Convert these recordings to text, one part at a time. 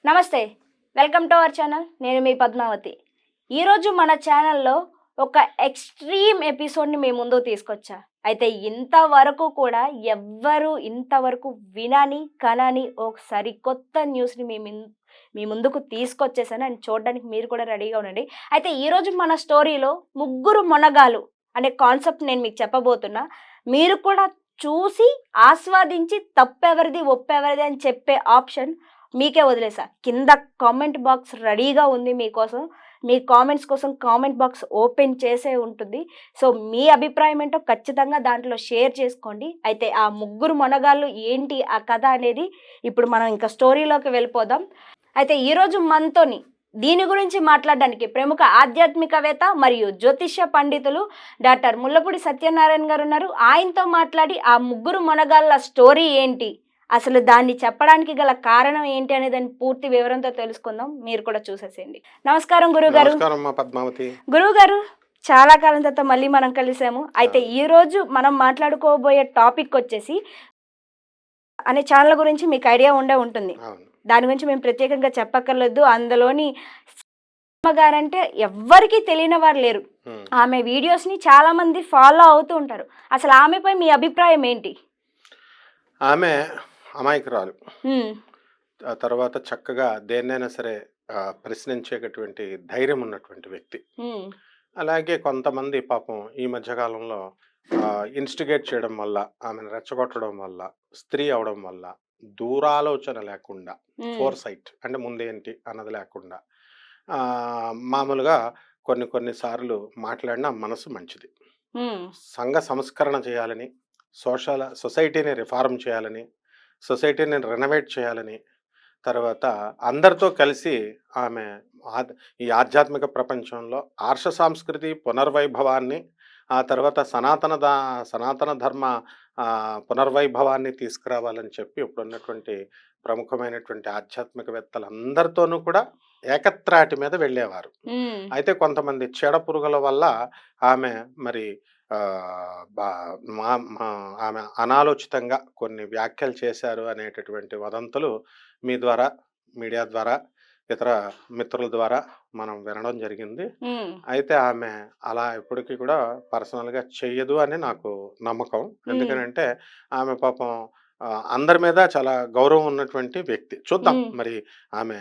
నమస్తే, welcome to our channel. నేను మీ పద్మావతి. ఈరోజు మన ఛానల్లో ఒక ఎక్స్ట్రీమ్ ఎపిసోడ్ని మీ ముందుకు తీసుకొచ్చా. అయితే ఇంతవరకు కూడా ఎవ్వరు ఇంతవరకు వినని కనని ఒక సరికొత్త న్యూస్ని మీ ముందుకు తీసుకొచ్చేసాను. అండ్ చూడడానికి మీరు కూడా రెడీగా ఉండండి. అయితే ఈరోజు మన స్టోరీలో ముగ్గురు మొనగాలు అనే కాన్సెప్ట్ నేను మీకు చెప్పబోతున్నా. మీరు కూడా చూసి ఆస్వాదించి తప్పెవరిది ఒప్పెవరిది అని చెప్పే ఆప్షన్ మీకే వదిలేసా. కింద కామెంట్ బాక్స్ రెడీగా ఉంది మీకోసం. మీ కామెంట్స్ కోసం కామెంట్ బాక్స్ ఓపెన్ చేసే ఉంటుంది. సో మీ అభిప్రాయం ఏంటో ఖచ్చితంగా దాంట్లో షేర్ చేసుకోండి. అయితే ఆ ముగ్గురు మొనగాళ్ళు ఏంటి ఆ కథ అనేది ఇప్పుడు మనం ఇంకా స్టోరీలోకి వెళ్ళిపోదాం. అయితే ఈరోజు మనతోని దీని గురించి మాట్లాడడానికి ప్రముఖ ఆధ్యాత్మికవేత్త మరియు జ్యోతిష్య పండితులు డాక్టర్ ముల్లపూడి సత్యనారాయణ గారు ఉన్నారు. ఆయనతో మాట్లాడి ఆ ముగ్గురు మొనగాళ్ళ స్టోరీ ఏంటి, అసలు దాన్ని చెప్పడానికి గల కారణం ఏంటి అనే దాని పూర్తి వివరంతో తెలుసుకుందాం. మీరు కూడా చూసేసేయండి. నమస్కారం గురుగారు. గురుగారు, చాలా కాలం తర్వాత మళ్ళీ మనం కలిసాము. అయితే ఈ రోజు మనం మాట్లాడుకోబోయే టాపిక్ వచ్చేసి అనే ఛానల్ గురించి మీకు ఐడియా ఉంటుంది. దాని గురించి మేము ప్రత్యేకంగా చెప్పక్కర్లేదు. అందులోని గారంటే ఎవ్వరికి తెలియని వారు లేరు. ఆమె వీడియోస్ ని చాలా మంది ఫాలో అవుతూ ఉంటారు. అసలు ఆమెపై మీ అభిప్రాయం ఏంటి? ఆమె అమాయకురాలు, తర్వాత చక్కగా దేన్నైనా సరే ప్రశ్నించేటటువంటి ధైర్యం ఉన్నటువంటి వ్యక్తి. అలాగే కొంతమంది పాపం ఈ మధ్యకాలంలో ఇన్స్టిగేట్ చేయడం వల్ల, ఆమెను రెచ్చగొట్టడం వల్ల, స్త్రీ అవడం వల్ల దూరాలోచన లేకుండా, ఫోర్ సైట్ అంటే ముందేంటి అన్నది లేకుండా మామూలుగా కొన్నిసార్లు మాట్లాడిన మనసు మంచిది. సంఘ సంస్కరణ చేయాలని, సొసైటీని రిఫార్మ్ చేయాలని, సొసైటీని రెనోవేట్ చేయాలని, తర్వాత అందరితో కలిసి ఆమె ఈ ఆధ్యాత్మిక ప్రపంచంలో ఆర్ష సంస్కృతి పునర్వైభవాన్ని, ఆ తర్వాత సనాతన ధర్మ పునర్వైభవాన్ని తీసుకురావాలని చెప్పి ఇప్పుడున్నటువంటి ప్రముఖమైనటువంటి ఆధ్యాత్మికవేత్తలందరితోనూ కూడా ఏకత్రాటి మీద వెళ్ళేవారు. అయితే కొంతమంది చెడ పురుగుల వల్ల ఆమె మరి ఆమె అనాలోచితంగా కొన్ని వ్యాఖ్యలు చేశారు అనేటటువంటి వదంతులు మీ ద్వారా, మీడియా ద్వారా, ఇతర మిత్రుల ద్వారా మనం వినడం జరిగింది. అయితే ఆమె అలా ఎప్పటికీ కూడా పర్సనల్గా చెయ్యదు అని నాకు నమ్మకం. ఎందుకనంటే ఆమె పాపం అందరి మీద చాలా గౌరవం ఉన్నటువంటి వ్యక్తి. చూద్దాం మరి ఆమె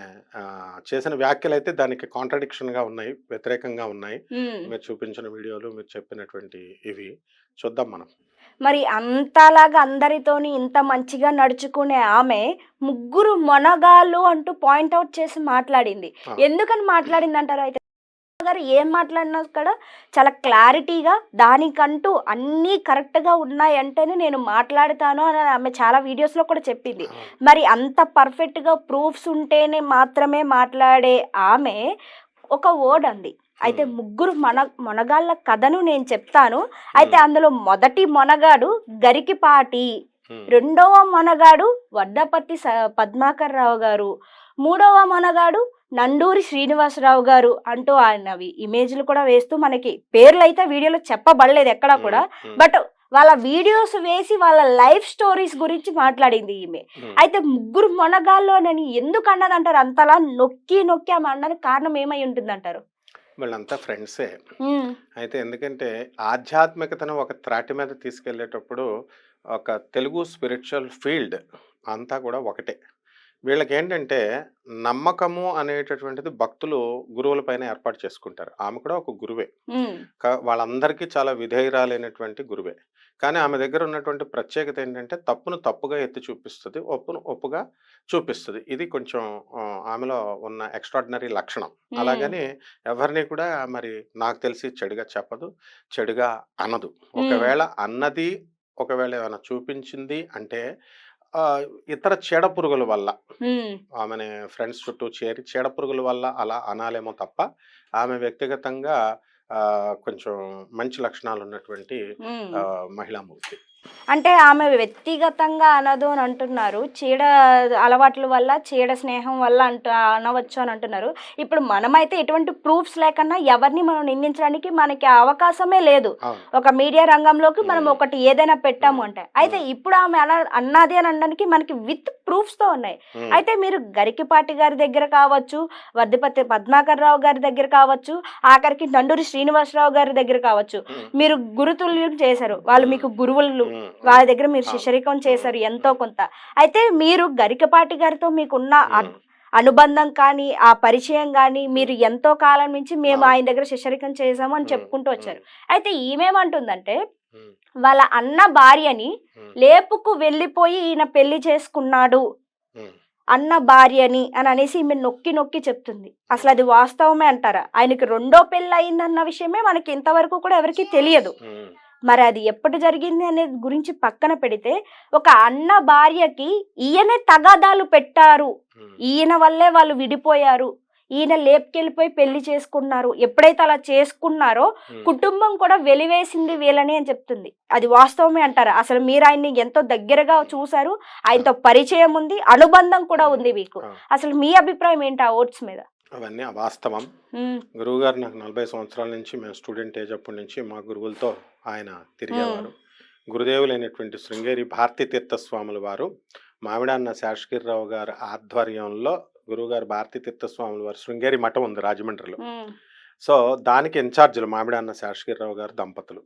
చేసిన వ్యాఖ్యలు అయితే దానికి కాంట్రడిక్షన్గా ఉన్నాయి, వ్యతిరేకంగా ఉన్నాయి. మీరు చూపించిన వీడియోలు, మీరు చెప్పినటువంటి ఇవి చూద్దాం మనం. మరి అంతలాగా అందరితోని ఇంత మంచిగా నడుచుకునే ఆమె ముగ్గురు మొనగాళ్ళు అంటూ పాయింట్అవుట్ చేసి మాట్లాడింది. ఎందుకని మాట్లాడింది అంటారు? అయితే గారు ఏం మాట్లాడినా కూడా చాలా క్లారిటీగా దానికంటూ అన్నీ కరెక్ట్గా ఉన్నాయంటేనే నేను మాట్లాడతాను అని ఆమె చాలా వీడియోస్లో కూడా చెప్పింది. మరి అంత పర్ఫెక్ట్గా ప్రూఫ్స్ ఉంటేనే మాత్రమే మాట్లాడే ఆమె ఒక వర్డ్ అంది. అయితే ముగ్గురు మొనగాళ్ళ కథను నేను చెప్తాను. అయితే అందులో మొదటి మొనగాడు గరికిపాటి, రెండవ మొనగాడు వడ్డపత్తి పద్మాకర్ రావు గారు, మూడవ మొనగాడు నండూరి శ్రీనివాసరావు గారు అంటూ ఆయనవి ఇమేజ్లు కూడా వేస్తూ మనకి పేర్లు అయితే వీడియోలో చెప్పబడలేదు ఎక్కడా కూడా. బట్ వాళ్ళ వీడియోస్ వేసి వాళ్ళ లైఫ్ స్టోరీస్ గురించి మాట్లాడింది ఈమె. అయితే ముగ్గురు మొనగాళ్ళు అని ఎందుకు అన్నది అంటారు? అంతలా నొక్కి ఆమె అన్నది కారణం ఏమై ఉంటుంది అంటారు? వీళ్ళంతా ఫ్రెండ్సే. అయితే ఎందుకంటే ఆధ్యాత్మికతను ఒక త్రాటి మీద తీసుకెళ్లేటప్పుడు ఒక తెలుగు స్పిరిచువల్ ఫీల్డ్ అంతా కూడా ఒకటే. వీళ్ళకి ఏంటంటే నమ్మకము అనేటటువంటిది భక్తులు గురువుల పైన ఏర్పాటు చేసుకుంటారు. ఆమె కూడా ఒక గురువే, వాళ్ళందరికీ చాలా విధేయురాలైనటువంటి గురువే. కానీ ఆమె దగ్గర ఉన్నటువంటి ప్రత్యేకత ఏంటంటే తప్పును తప్పుగా ఎత్తి చూపిస్తుంది, ఒప్పును ఒప్పుగా చూపిస్తుంది. ఇది కొంచెం ఆమెలో ఉన్న ఎక్స్ట్రాడినరీ లక్షణం. అలాగని ఎవరిని కూడా మరి నాకు తెలిసి చెడుగా చెప్పదు, చెడుగా అనదు. ఒకవేళ అన్నది, ఒకవేళ ఏమైనా చూపించింది అంటే ఇతర చీడ పురుగుల వల్ల, ఆమెని ఫ్రెండ్స్ చుట్టూ చేరి చీడ పురుగుల వల్ల అలా అనాలేమో తప్ప ఆమె వ్యక్తిగతంగా కొంచెం మంచి లక్షణాలు ఉన్నటువంటి మహిళామూర్తి. అంటే ఆమె వ్యక్తిగతంగా అనదు అని అంటున్నారు. చీడ అలవాట్ల వల్ల, చీడ స్నేహం వల్ల అనవచ్చు అని అంటున్నారు. ఇప్పుడు మనమైతే ఎటువంటి ప్రూఫ్స్ లేకన్నా ఎవరిని మనం నిందించడానికి మనకి అవకాశమే లేదు. అవును. ఒక మీడియా రంగంలోకి మనం హ్మ్. ఒకటి ఏదైనా పెట్టాము హ్మ్. అంటే. అయితే హ్మ్. ఇప్పుడు ఆమె అలా అన్నది అని అనడానికి మనకి విత్ ప్రూఫ్స్‌తో ఉన్నాయి. హ్మ్. అయితే మీరు గరికపాటి గారి దగ్గర కావచ్చు, వర్ధిపతి పద్మాకర్ రావు గారి దగ్గర కావచ్చు, ఆఖరికి నండూరి శ్రీనివాసరావు గారి దగ్గర కావచ్చు. హ్మ్. మీరు గురుతుల్యం చేశారు. వాళ్ళు హ్మ్. మీకు గురువులు. హ్మ్. వాళ్ళ హ్మ్. దగ్గర మీరు అవును. శిష్యరికం హ్మ్. చేశారు ఎంతో హ్మ్. కొంత. అయితే మీరు గరికపాటి గారితో మీకున్న హ్మ్. అనుబంధం కానీ, ఆ పరిచయం గానీ, హ్మ్. మీరు ఎంతో కాలం నుంచి మేము అవును. ఆయన దగ్గర శిష్యరికం చేశాము అని హ్మ్. చెప్పుకుంటూ హ్మ్. వచ్చారు. అయితే ఈమెమంటుందంటే, హ్మ్. వాళ్ళ అన్న భార్యని హ్మ్. లేపుకు వెళ్ళిపోయి ఈయన పెళ్లి చేసుకున్నాడు. హ్మ్. అన్న భార్యని అని అనేసి ఈమె నొక్కి నొక్కి చెప్తుంది. హ్మ్. అసలది వాస్తవమే అంటారా? ఆయనకి రెండో పెళ్లయిందన్న విషయమే మనకి ఇంతవరకు కూడా ఎవరికీ తెలియదు. హ్మ్. మరి అది ఎప్పుడు జరిగింది అనేది గురించి పక్కన పెడితే, ఒక అన్న భార్యకి ఈయనే తగాదాలు పెట్టారు. హ్మ్. ఈయన వల్లే వాళ్ళు విడిపోయారు. ఈయన లేపుకెళ్ళిపోయి పెళ్లి చేసుకున్నారు. ఎప్పుడైతే అలా చేసుకున్నారో, హ్మ్. కుటుంబం కూడా వెలివేసింది వీళ్ళని అని చెప్తుంది. అది వాస్తవమే అంటారా? అసలు మీరాయన్ని ఎంతో దగ్గరగా హ్మ్. చూసారు. ఆ! ఆయనతో పరిచయం ఉంది. అనుబంధం కూడా హ్మ్. ఉంది మీకు. ఆ! అసలు మీ అభిప్రాయం ఏంటి ఆ ఓట్స్ మీద? అవన్నీ అవాస్తవం. హ్మ్. గురువుగారు నాకు 40 సంవత్సరాల నుంచి మేము స్టూడెంట్ ఏజ్ అప్పటి నుంచి మా గురువులతో ఆయన హ్మ్. తిరిగేవారు. గురుదేవులైనటువంటి శృంగేరి భారతీ తీర్థ స్వాముల వారు మామిడాన్న శేషగిరిరావు గారి ఆధ్వర్యంలో గురువుగారు భారతీ తీర్థ స్వాముల వారు శృంగేరి మఠం ఉంది రాజమండ్రిలో. హ్మ్. సో, దానికి ఇన్‌చార్జ్‌లు మామిడాన్న శేషగిరిరావు గారు దంపతులు.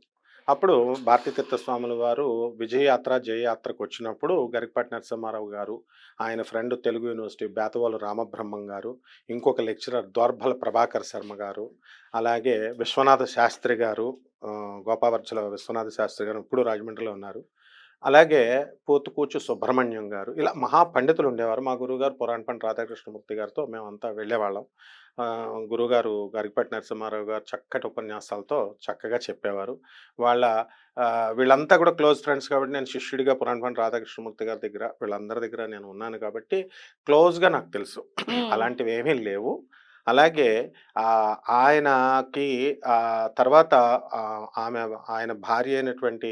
అప్పుడు భారతీ తీర్థ స్వాముల వారు విజయయాత్ర, జయయాత్రకొచ్చినప్పుడు గరికపాటి నరసింహారావు గారు, ఆయన ఫ్రెండ్ తెలుగు యూనివర్సిటీ బేతవాలు రామబ్రహ్మం గారు, ఇంకొక లెక్చరర్ దోర్బల ప్రభాకర్ శర్మ గారు, అలాగే విశ్వనాథ శాస్త్రి గారు, గోపావర్చల విశ్వనాథ శాస్త్రి గారు ఇప్పుడు రాజమండ్రిలో ఉన్నారు. అలాగే పోతుకూచు సుబ్రహ్మణ్యం గారు ఇలా మహా పండితులు ఉండేవారు. మా గురువుగారు పురాణపండి రాధాకృష్ణమూర్తి గారితో మేమంతా వెళ్ళేవాళ్ళం. గురువుగారు గరికపాటి నరసింహారావు గారు చక్కటి ఉపన్యాసాలతో చక్కగా చెప్పేవారు. వాళ్ళ వీళ్ళంతా కూడా క్లోజ్ ఫ్రెండ్స్ కాబట్టి నేను శిష్యుడిగా పురాణపండి రాధాకృష్ణమూర్తి గారి దగ్గర వీళ్ళందరి దగ్గర నేను ఉన్నాను కాబట్టి క్లోజ్‌గా నాకు తెలుసు. హ్మ్. అలాంటివేమీ లేవు. అలాగే ఆయనకి తర్వాత ఆమె ఆయన భార్య అయినటువంటి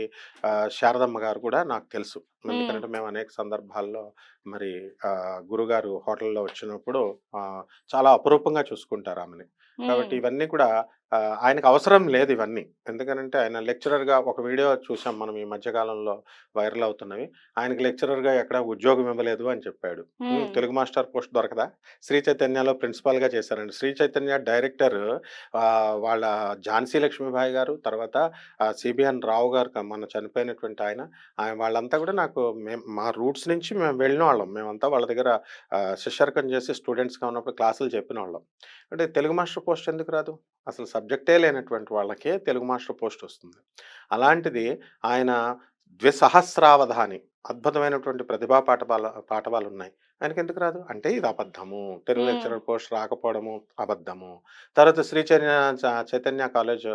శారదమ్మ గారు కూడా నాకు తెలుసు. హ్మ్. ఎందుకంటే మేము అనేక సందర్భాల్లో మరి గురుగారు హోటల్‌లో వచ్చినప్పుడు చాలా అపురూపంగా చూసుకుంటారు ఆమెని. హ్మ్. కాబట్టి ఇవన్నీ కూడా ఆయనకు అవసరం లేదు ఇవన్నీ. ఎందుకనంటే ఆయన లెక్చరర్‌గా ఒక వీడియో చూసాం మనం ఈ మధ్య కాలంలో వైరల్ అవుతున్నవి. ఆయనకి లెక్చరర్‌గా ఎక్కడ ఉద్యోగం ఇవ్వలేదు అని చెప్పాడు. హ్మ్. తెలుగు మాస్టర్ పోస్ట్ దొరకదా? శ్రీ చైతన్యలో ప్రిన్సిపాల్‌గా చేశారండి. శ్రీ చైతన్య డైరెక్టర్ వాళ్ళ ఝాన్సీ లక్ష్మీబాయి గారు, తర్వాత సిబిఎన్ రావు గారు మొన్న చనిపోయినటువంటి ఆయన. వాళ్ళంతా కూడా నాకు మా రూట్స్ నుంచి మేము వెళ్ళినవాళ్ళం. మేమంతా వాళ్ళ దగ్గర శిష్యరికం చేసి స్టూడెంట్స్‌గా ఉన్నప్పుడు క్లాసులు చెప్పినవాళ్ళం. అంటే తెలుగు మాస్టర్ పోస్ట్ ఎందుకు రాదు? అసలు సబ్జెక్టే లేనటువంటి వాళ్ళకే తెలుగు మాస్టర్ పోస్ట్ వస్తుంది. అలాంటిది ఆయన ద్విసహస్రావధాని అద్భుతమైనటువంటి ప్రతిభా పాఠవాలున్నాయి. ఆయనకెందుకు రాదు? అంటే ఇది అబద్ధము. తెలుగు హ్మ్. లెక్చరర్ పోస్ట్ రాకపోవడము అబద్ధము. తర్వాత శ్రీ చైతన్య కాలేజ్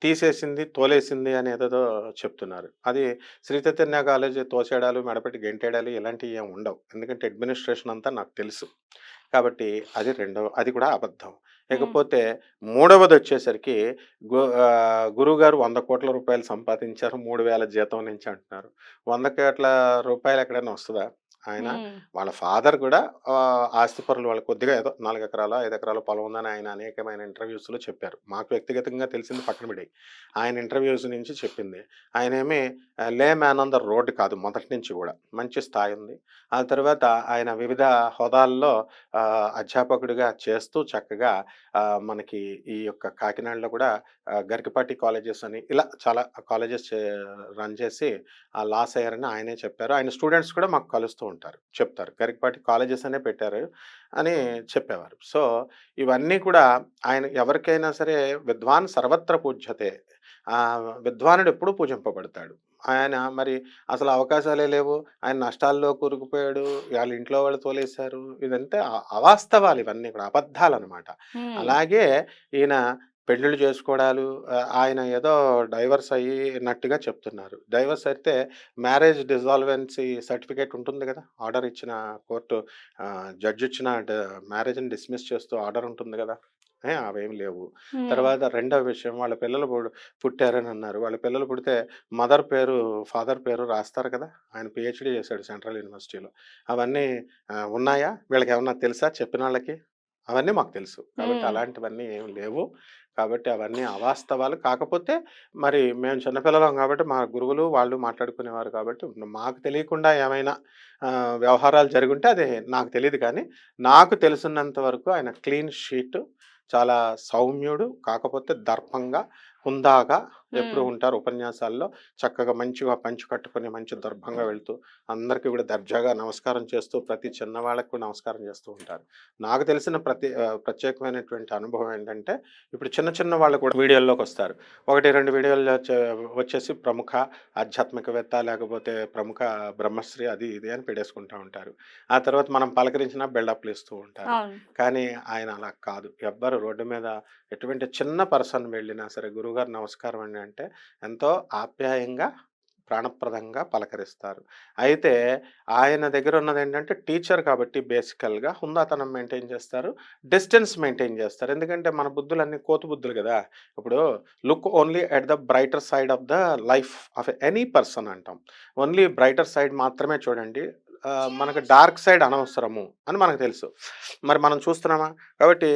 తీసేసింది, తోలేసింది అనేదేదో చెప్తున్నారు. అది శ్రీ చైతన్య కాలేజ్ తోసేయడాలు, మెడపెట్టి గెంటేయడాలు ఇలాంటివి ఏమి ఉండవు. ఎందుకంటే అడ్మినిస్ట్రేషన్ అంతా నాకు తెలుసు. కాబట్టి అది కూడా అబద్ధం. హ్మ్. ఇకపోతే మూడవదొచ్చేసరికి గురువుగారు రూ. 100,00,00,000 సంపాదించారు 3,000 జీతం నుంచి అంటున్నారు. 100,00,00,000 ఎక్కడైనా వస్తదా? ఆయన హ్మ్. వాళ్ళ ఫాదర్ కూడా ఆస్తిపరులు వాళ్ళు కొద్దిగా ఏదో 4 ఎకరాలో, 5 ఎకరాల పొలం ఉందని ఆయన అనేకమైన ఇంటర్వ్యూస్‌లో చెప్పారు. మాకు వ్యక్తిగతంగా తెలిసింది పక్కన పడేయి. ఆయన ఇంటర్వ్యూస్ నుంచి చెప్పింది. ఆయనేమి లే మ్యాన్ ఆన్ ద రోడ్ కాదు మొదటి నుంచి గూడా. మంచి స్థాయి ఉంది. ఆ తర్వాత ఆయన వివిధ హోదాల్లో అధ్యాపకుడిగా చేస్తూ చక్కగా మనకి ఈ యొక్క కాకినాడలో కూడా గరికపాటి కాలేజెస్ అని ఇలా చాలా కాలేజెస్ రన్ చేసి లాస్ అయ్యారని ఆయనే చెప్పారు. ఆయన స్టూడెంట్స్ కూడా మాకు కలుస్తూ ఉంటారు. చెప్తారు. గరికపాటి కాలేజెస్ అనే పెట్టారు అని చెప్పేవారు. సో, ఇవన్నీ కూడా ఆయన ఎవరికైనా సరే విద్వాన్ సర్వత్ర పూజ్యతే. విద్వానుడు ఎప్పుడూ పూజింపబడతాడు. ఆయన మరి అసలు అవకాశాలే లేవు. ఆయన నష్టాల్లో కూరుకుపోయాడు. వాళ్ళ ఇంట్లో వాళ్ళు తోలేశారు. ఇదంతా అవాస్తవాలు ఇవన్నీ కూడా అబద్ధాలనమాట. హ్మ్. అలాగే ఈయన పెళ్ళిళ్ళు చేసుకోవడాలు ఆయన ఏదో డైవర్స్ అయ్యినట్టుగా చెప్తున్నారు. డైవర్స్ అయితే మ్యారేజ్ డిసాల్వెన్సీ సర్టిఫికేట్ ఉంటుంది గదా! ఆర్డర్ ఇచ్చిన కోర్టు జడ్జ్ ఇచ్చిన మ్యారేజ్‌ని డిస్మిస్ చేస్తూ ఆర్డర్ ఉంటుంది గదా! అవేం లేవు. ఉమ్, తర్వాత రెండవ విషయం, వాళ్ళ పిల్లలు పుట్టారని అన్నారు. వాళ్ళ పిల్లలు పుడితే మదర్ పేరు, ఫాదర్ పేరు రాస్తారు కదా! ఆయన పీహెచ్‌డీ చేశాడు సెంట్రల్ యూనివర్సిటీలో. అవన్నీ ఉన్నాయా? వీళ్ళకేమన్నా తెలుసా చెప్పినోళ్ళకి? అవన్నీ మాకు తెలుసు. కాబట్టి ఉమ్, అలాంటివన్నీ ఏమి లేవు. కాబట్టి అవన్నీ అవాస్తవాలు. కాకపోతే మరి మేము చిన్నపిల్లలం కాబట్టి మా గురువులు వాళ్ళు మాట్లాడుకునేవారు కాబట్టి మాకు తెలియకుండా ఏమైనా వ్యవహారాలు జరుగుంటే అది నాకు తెలీదు కానీ, నాకు తెలిసినంత వరకు ఆయన క్లీన్ షీట్, చాలా సౌమ్యుడు. కాకపోతే దర్పంగా, హుందాగా ఎప్పుడూ ఉమ్. ఉంటారు ఉపన్యాసాల్లో. చక్కగా మంచిగా పంచె కట్టుకొని మంచి దర్భంగా వెళ్తూ అందరికీ కూడా దర్జాగా నమస్కారం చేస్తూ ప్రతి చిన్నవాళ్ళకి కూడా నమస్కారం చేస్తూ ఉంటారు. నాకు తెలిసిన ప్రత్యేకమైనటువంటి అనుభవం ఏంటంటే, ఇప్పుడు చిన్న చిన్న వాళ్ళు కూడా వీడియోల్లోకి వస్తారు. 1, 2 వీడియోల్లో వచ్చేసి ప్రముఖ ఆధ్యాత్మికవేత్త, లేకపోతే ప్రముఖ బ్రహ్మశ్రీ అది ఇది అని పెట్టేసుకుంటూ ఉంటారు. ఆ తర్వాత మనం పలకరించినా బిల్డప్లు ఇస్తూ ఉంటారు. అవును. కానీ ఆయన అలా కాదు. ఎవ్వరు రోడ్డు మీద ఎటువంటి చిన్న పర్సన్ వెళ్ళినా సరే, గురువుగారు నమస్కారం అండి అంటే ఎంతో ఆప్యాయంగా, ప్రాణప్రదంగా పలకరిస్తారు. అయితే ఆయన దగ్గర ఉన్నదేంటంటే టీచర్ కాబట్టి బేసికల్‌గా హుందాతనం మెయింటైన్ చేస్తారు. డిస్టెన్స్ మెయింటైన్ చేస్తారు. ఎందుకంటే మన బుద్ధులన్నీ కోతి బుద్ధులు గదా! ఇప్పుడు look only at the brighter side of the life of any person అంటాం. ఓన్లీ బ్రైటర్ సైడ్ మాత్రమే చూడండి. మనకు డార్క్ సైడ్ అనవసరము అని మనకు తెలుసు. మరి మనం చూస్తున్నామా? కాబట్టి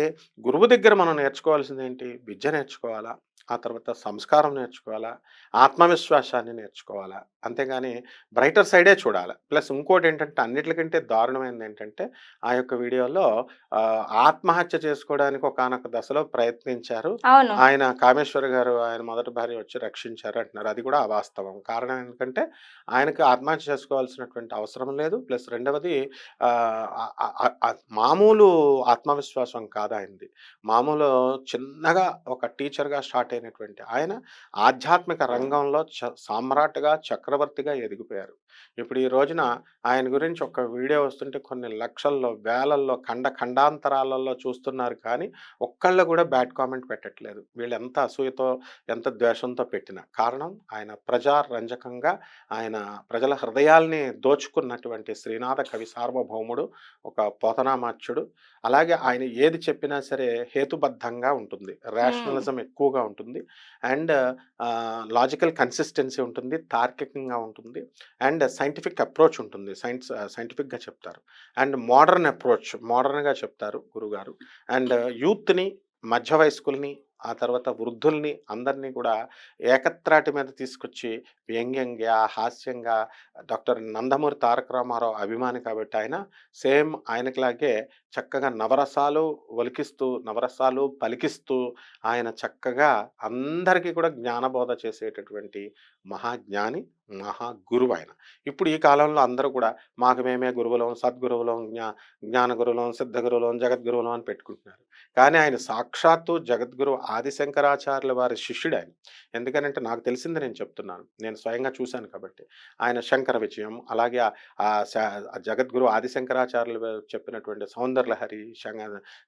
గురువు దగ్గర మనం నేర్చుకోవాల్సిందేంటి? విద్య నేర్చుకోవాలా, ఆ తర్వాత సంస్కారం నేర్చుకోవాలా, ఆత్మవిశ్వాసాన్ని నేర్చుకోవాలా. అంతేగాని బ్రైటర్ సైడే చూడాలి. ప్లస్ ఇంకోటేంటంటే అన్నిట్లకంటే దారుణమైనదేంటంటే, ఆ యొక్క వీడియోలో ఆత్మహత్య చేసుకోవడానికి ఒకానొక దశలో ప్రయత్నించారు. అవును. ఆయన కామేశ్వర్ గారు ఆయన మొదటి భార్య వచ్చి రక్షించారు అంటున్నారు. అది కూడా అవాస్తవం. కారణం ఏంటంటే, ఆయనకి ఆత్మహత్య చేసుకోవాల్సినటువంటి అవసరం లేదు. ప్లస్ రెండవది మామూలు ఆత్మవిశ్వాసం కాదాయనది. మామూలు చిన్నగా ఒక టీచర్‌గా స్టార్ట్ అయినటువంటి ఆయన ఆధ్యాత్మిక రంగంలో సామ్రాట్‌గా, చక్రవర్తిగా ఎదిగిపోయారు. ఇప్పుడు ఈ రోజున ఆయన గురించి ఒక వీడియో వస్తుంటే కొన్ని లక్షల్లో, వేలల్లో, ఖండాంతరాలలో చూస్తున్నారు కానీ, ఒక్కళ్ళు కూడా బ్యాడ్ కామెంట్ పెట్టట్లేదు. వీళ్ళు ఎంత అసూయతో, ఎంత ద్వేషంతో పెట్టినా. కారణం ఆయన ప్రజారంజకంగా, ఆయన ప్రజల హృదయాల్ని దోచుకున్నటువంటి శ్రీనాథ కవి సార్వభౌముడు, ఒక పోతనామాత్యుడు. అలాగే ఆయన ఏది చెప్పినా సరే హేతుబద్ధంగా ఉంటుంది. హ్మ్. రేషనలిజం ఎక్కువగా ఉంటుంది. అండ్ లాజికల్ కన్సిస్టెన్సీ ఉంటుంది. తార్కికంగా ఉంటుంది. అండ్ సైంటిఫిక్ అప్రోచ్ ఉంటుంది. సైంటిఫిక్‌గా చెప్తారు. అండ్ మోడర్న్‌గా చెప్తారు గురువుగారు. అండ్ యూత్‌ని, మధ్య వయస్కుల్ని, ఆ తర్వాత వృద్ధుల్ని అందరినీ కూడా ఏకత్రాటి మీద తీసుకొచ్చి వ్యంగ్యంగా, హాస్యంగా, డాక్టర్ నందమూరి తారక రామారావు అభిమాని కాబట్టి ఆయన సేమ్ ఆయనకిలాగే చక్కగా నవరసాలు ఒలికిస్తూ, నవరసాలు పలికిస్తూ ఆయన చక్కగా అందరికీ కూడా జ్ఞానబోధ చేసేటటువంటి మహాజ్ఞాని, మహాగురువు ఆయన. ఇప్పుడు ఈ కాలంలో అందరూ కూడా మాకు మేమే గురువులం, సద్గురువులం, జ్ఞాన గురువులం, సిద్ధ గురువులం, జగద్గురువులం అని పెట్టుకుంటున్నారు. కానీ ఆయన సాక్షాత్తు జగద్గురువు ఆదిశంకరాచార్యుల వారి శిష్యుడాయన. ఎందుకనంటే నాకు తెలిసింది నేను చెప్తున్నాను. నేను స్వయంగా చూశాను కాబట్టి. ఆయన శంకర విజయం, అలాగే జగద్గురు ఆదిశంకరాచార్యులు చెప్పినటువంటి సౌందర్యలహరి,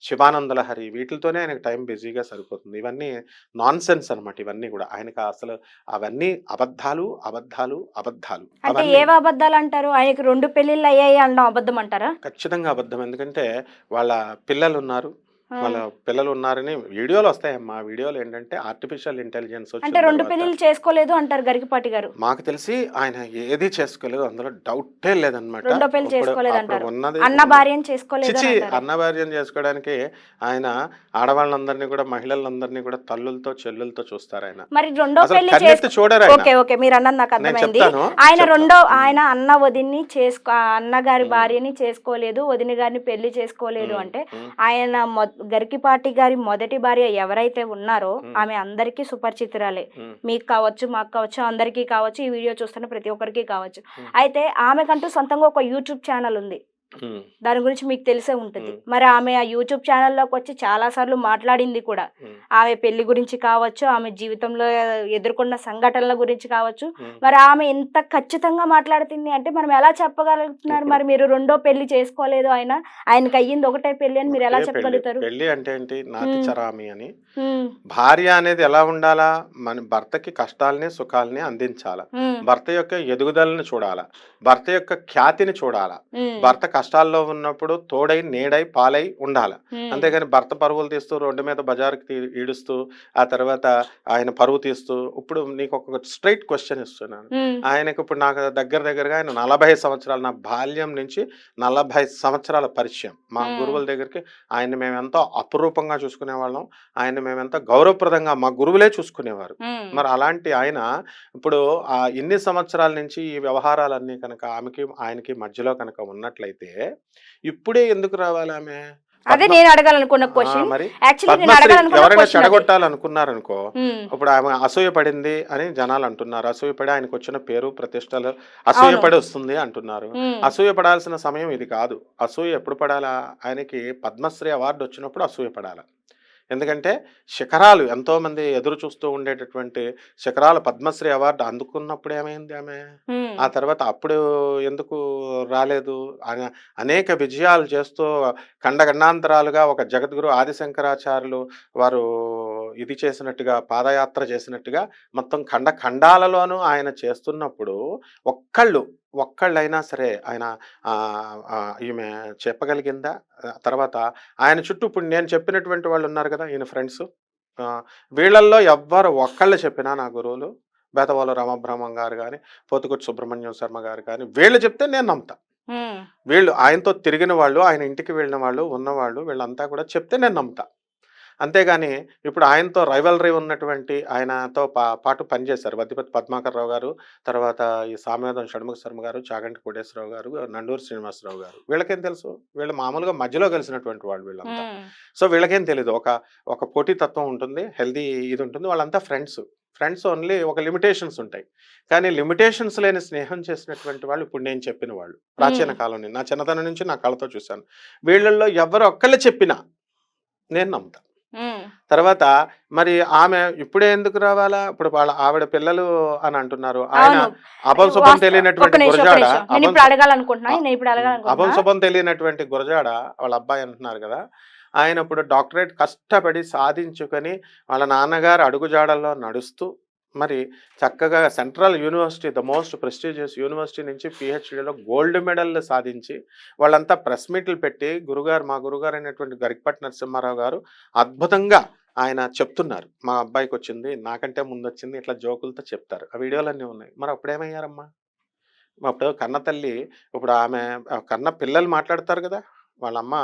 శివానంద లహరి వీటిలతోనే ఆయనకు టైం బిజీగా సరిపోతుంది. ఇవన్నీ నాన్‌సెన్స్ అనమాట ఇవన్నీ గూడా. ఆయనకు అసలు అవన్నీ అబద్ధాలు, అబద్ధాలు, అబద్ధాలు. అంటే అవన్నీ ఏవి అబద్ధాలంటారు? ఆయనకి 2 పెళ్ళిళ్ళు అయ్యాయి అనడం అబద్ధం అంటారా? ఖచ్చితంగా అబద్ధం. ఎందుకంటే వాళ్ళ పిల్లలున్నారు. ఆ! వాళ్ళ పిల్లలున్నారని వీడియోలు వస్తాయమ్మా. వీడియోలు ఏంటంటే ఆర్టిఫిషియల్ ఇంటెలిజెన్స్ వచ్చిన అంటే 2 తర్వాత పెళ్ళిళ్ళు చేసుకోలేదు అంటారు గరికపాటి గారు. మాకు తెలిసి ఆయన ఏది చేసుకోలేదు. అందులో డౌటే లేదనమాట. రెండో పెళ్లి అప్పుడు చేసుకోలేదంటారు. ఉన్నది అన్న భార్యని చేసుకోలేదు చిచి అని అంటారు. అన్న భార్యను చేసుకోవడానికి ఆయన ఆడవాళ్ళందరినీ కూడా, మహిళలందరినీ కూడా తల్లులతో, చెల్లులతో చూస్తారాయన. మరి రెండో అసలు పెళ్లి కన్నెత్తి చూడరాయన. ఓకే. ఓకే. మీరన్నది నాకు నేను అర్థమైంది. చెప్తాను. ఆయన చెప్తా. ఆయన అన్న వదిన్ని అన్నగారి హ్మ్. భార్యని చేసుకోలేదు, వదిన గారిని పెళ్లి చేసుకోలేదు హ్మ్. అంటే హ్మ్. ఆయన గరికిపాటి గారి మొదటి భార్య ఎవరైతే ఉన్నారో హ్మ్. ఆమె అందరికీ సుపరిచితురాలే. హ్మ్. మీకు కావచ్చు, మాకు కావచ్చు, అందరికీ కావచ్చు, ఈ వీడియో చూస్తున్న ప్రతి ఒక్కరికి కావచ్చు. హ్మ్. అయితే ఆమెకంటూ సొంతంగా ఒక యూట్యూబ్ ఛానల్ ఉంది. హ్మ్. దాని గురించి మీకు తెలిసే ఉంటది. హ్మ్. మరి ఆమె ఆ యూట్యూబ్ ఛానల్‌లోకి వచ్చి చాలా సార్లు మాట్లాడింది కూడా. హ్మ్. ఆమె పెళ్లి గురించి కావచ్చు, ఆమె జీవితంలో ఎదుర్కొన్న సంఘటనల గురించి కావచ్చు. హ్మ్. మరి ఆమె ఇంత ఖచ్చితంగా మాట్లాడుతుంది అంటే మనం ఎలా చెప్పగలుగుతున్నారు? ఇప్పుడు మరి మీరు రెండో పెళ్లి చేసుకోలేదు ఆయనకి అయ్యింది ఒకటే పెళ్లి అని మీరు ఎలా ఒకటే పెళ్లి. చెప్పగలుగుతారు? పెళ్లి అంటే ఏంటి? నాతి హ్మ్. చరామి అని. హ్మ్. భార్య అనేది ఎలా ఉండాలా? మన భర్తకి కష్టాల్ని, సుఖాల్ని అందించాల. హ్మ్. భర్త యొక్క ఎదుగుదలని చూడాల. భర్త యొక్క ఖ్యాతిని చూడాల. హ్మ్. భర్త కష్టాల్లో ఉన్నప్పుడు తోడై నీడై పాలై ఉండాలి. అంతేగాని భర్త పరువులు తీస్తూ రోడ్డు మీద బజార్కి ఈడుస్తూ ఆ తర్వాత ఆయన పరువు తీస్తూ ఇప్పుడు నీకు ఒక స్ట్రైట్ క్వశ్చన్ ఇస్తున్నాను. ఆయనకు ఇప్పుడు నాకు దగ్గరగా ఆయన 40 సంవత్సరాలు, నా బాల్యం నుంచి 40 సంవత్సరాల పరిచయం. మా గురువుల దగ్గరికి ఆయన మేమెంతో అపురూపంగా చూసుకునేవాళ్ళం. ఆయన మేమెంతో గౌరవప్రదంగా మా గురువులే చూసుకునేవారు. మరి అలాంటి ఆయన ఇప్పుడు ఇన్ని సంవత్సరాల నుంచి ఈ వ్యవహారాలన్నీ కనుక ఆయనకి మధ్యలో కనుక ఉన్నట్లయితే ఇప్పుడే ఎందుకు రావాలి ఆమె? అదే నేను అడగాలనుకున్న క్వశ్చన్. మరి యాక్చువల్లీ నేను పద్మశ్రీ అడగాలనుకున్న ఎవరైనా క్వశ్చన్ అది. చెడగొట్టాలనుకున్నారనుకో, ఇప్పుడు ఆమె అసూయ పడింది అని జనాలు అంటున్నారు. అసూయ పడి ఆయనకు వచ్చిన పేరు ప్రతిష్టలు అసూయ అవును. పడి వస్తుంది అంటున్నారు. అసూయ పడాల్సిన సమయం ఇది కాదు. అసూయ ఎప్పుడు పడాలా? ఆయనకి పద్మశ్రీ అవార్డు వచ్చినప్పుడు అసూయ పడాలా. ఎందుకంటే శిఖరాలు ఎంతోమంది ఎదురు చూస్తూ ఉండేటటువంటి శిఖరాలు పద్మశ్రీ అవార్డు అందుకున్నప్పుడు ఏమైంది ఆమె? ఆ తర్వాత అప్పుడు ఎందుకు రాలేదు? అనేక విజయాలు చేస్తూ ఖండఖండాంతరాలుగా ఒక జగద్గురు ఆదిశంకరాచార్యులు వారు ఇది చేసినట్టుగా, పాదయాత్ర చేసినట్టుగా మొత్తం ఖండాలలోనూ ఆయన చేస్తున్నప్పుడు ఒక్కళ్ళైనా సరే ఆయన ఈమె చెప్పగలిగిందా? తర్వాత ఆయన చుట్టూ ఇప్పుడు నేను చెప్పినటువంటి వాళ్ళు ఉన్నారు కదా ఈయన ఫ్రెండ్స్, వీళ్ళల్లో ఎవ్వరు ఒక్కళ్ళు చెప్పినా నా గురువులు బేతవాళ్ళ రామబ్రహ్మం గారు కానీ, పోతుకొట్టి సుబ్రహ్మణ్యం శర్మ గారు కానీ వీళ్ళు చెప్తే నేను నమ్ముతా. వీళ్ళు ఆయనతో తిరిగిన వాళ్ళు, ఆయన ఇంటికి వెళ్ళిన వాళ్ళు, ఉన్నవాళ్ళు వీళ్ళంతా కూడా చెప్తే నేను నమ్ముతా. అంతేగాని ఇప్పుడు ఆయనతో రైవలరీ ఉన్నటువంటి ఆయనతో పాటు పనిచేశారు వద్దిపతి పద్మాకర్రావు గారు, తర్వాత ఈ సామ్యవాదం షణ్ముఖ శర్మ గారు, చాగంటి కోటేశ్వరరావు గారు, నండూరు శ్రీనివాసరావు గారు. వీళ్ళకేం తెలుసు? వీళ్ళు మామూలుగా మధ్యలో కలిసినటువంటి వాళ్ళు వీళ్ళంతా. సో వీళ్ళకేం తెలీదు. ఒక పోటీతత్వం ఉంటుంది, హెల్దీ ఇది ఉంటుంది. వాళ్ళంతా ఫ్రెండ్స్ ఓన్లీ ఒక లిమిటేషన్స్ ఉంటాయి. కానీ లిమిటేషన్స్ లేని స్నేహం చేసినటువంటి వాళ్ళు ఇప్పుడు నేను చెప్పిన వాళ్ళు ప్రాచీన కాలం నా చిన్నతనం నుంచి నా కళ్ళతో చూశాను. వీళ్ళల్లో ఎవరు ఒక్కళ్ళు చెప్పినా నేను నమ్ముతాను. తర్వాత మరి ఆమె ఇప్పుడే ఎందుకు రావాలా? ఇప్పుడు ఆవిడ పిల్లలు అని అంటున్నారు. ఆయన అభంశుభం తెలియనటువంటి గురజాడ, అభంశుభం తెలియనటువంటి గురజాడ వాళ్ళ అబ్బాయి అంటున్నారు కదా. ఆయన ఇప్పుడు డాక్టరేట్ కష్టపడి సాధించుకొని వాళ్ళ నాన్నగారు అడుగుజాడల్లో నడుస్తూ మరి చక్కగా central university, the most prestigious university నుంచి పిహెచ్డీలో గోల్డ్ మెడల్ సాధించి వాళ్ళంతా ప్రెస్ మీట్లు పెట్టి మా గురుగారు అయినటువంటి గరికపాటి నరసింహారావు గారు అద్భుతంగా ఆయన చెప్తున్నారు. మా అబ్బాయికి వచ్చింది, నాకంటే ముందు వచ్చింది, ఇట్లా జోకులతో చెప్తారు. ఆ వీడియోలన్నీ ఉన్నాయి. మరి అప్పుడేమయ్యారమ్మా? అప్పుడు కన్న తల్లి, ఇప్పుడు ఆమె కన్న పిల్లలు మాట్లాడతారు కదా, వాళ్ళమ్మ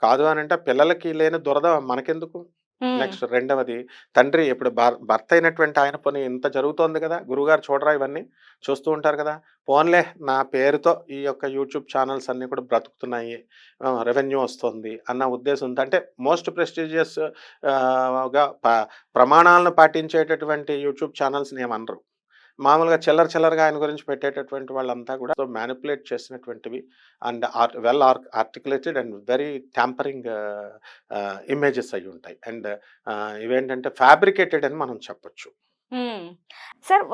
కాదు అని అంటే పిల్లలకి లేని దురద మనకెందుకు? నెక్స్ట్ రెండవది తండ్రి, ఇప్పుడు భర్త అయినటువంటి ఆయన పని ఇంత జరుగుతోంది కదా, గురుగారు చూడరా ఇవన్నీ చూస్తూ ఉంటారు కదా, పోన్లే నా పేరుతో ఈ యొక్క యూట్యూబ్ ఛానల్స్ అన్నీ కూడా బ్రతుకుతున్నాయి, రెవెన్యూ వస్తుంది అన్న ఉద్దేశంతో, అంటే మోస్ట్ ప్రెస్టీజియస్ గా ప్రమాణాలను పాటించేటటువంటి యూట్యూబ్ ఛానల్స్ని ఏమనరు. మామూలుగా చిల్లరగా ఆయన గురించి పెట్టేటటువంటి వాళ్ళంతా కూడా మ్యానిపులేట్ చేసినటువంటివి and well articulated and very tampering images అయి ఉంటాయి. అండ్ ఇవేంటంటే ఫ్యాబ్రికేటెడ్ అని మనం చెప్పొచ్చు. సార్